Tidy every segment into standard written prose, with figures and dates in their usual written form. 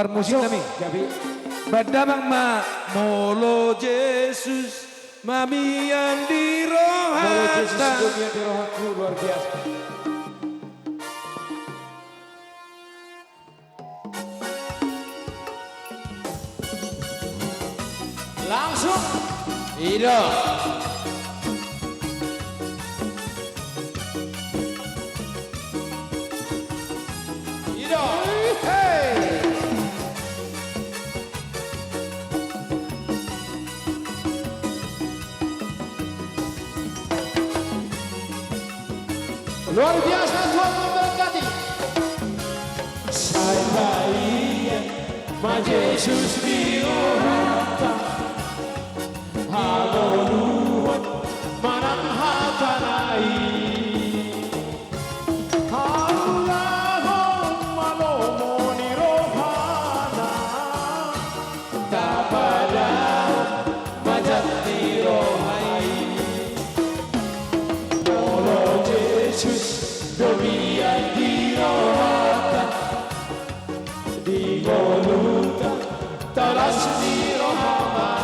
musik kami. Badamang ma molo Yesus mami yang di rohata. Luar biasa. Langsung Ido. Ido. Hey. Luar biasa, Tuhan memberkati. Saya ma Yesus di rohata. Haleluya, manang hatanai. Allahumma lomo ni rohana. Tapada majat di rohai. Molo Yesus domian di rohata. Di voluta taras di rohama.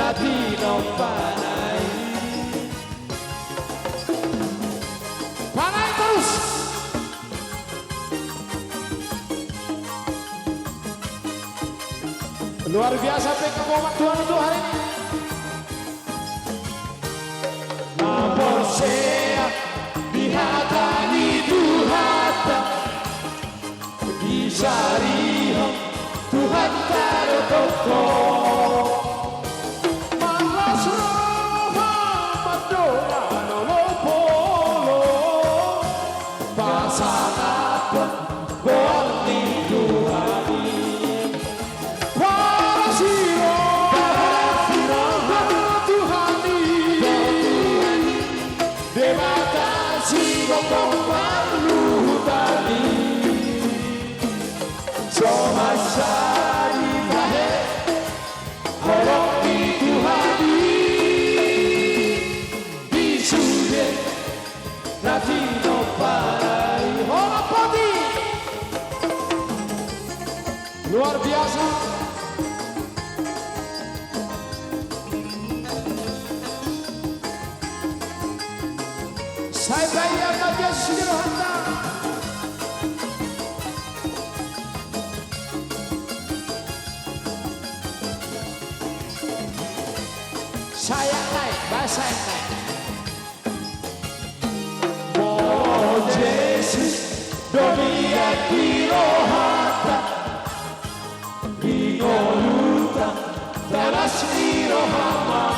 Latino panai, panai terus. Luar biasa pengumuman Tuhan untuk hari ini. Napor sea dihatani Tuhata, disariho Tuhan tarotoko. Luar biasa. Saya bayar bagian sederhana. Saya naik, bahasa yang naik. Oh Yesus, domian di rohata. Voluta taras di rohama.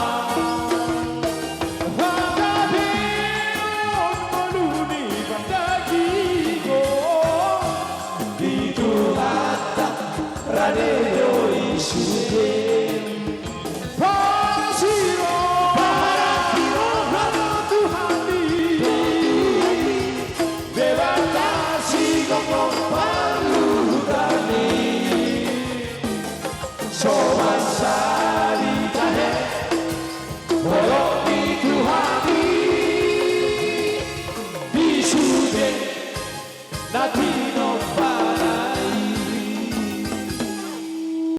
Hadapion menuni bandagigo. Di Tuhata radeo isude. Parasiro hana Tuhani. Bebatasi gomong paludani. Sobat salitahe, bolok di Tuhani, bisude, nanti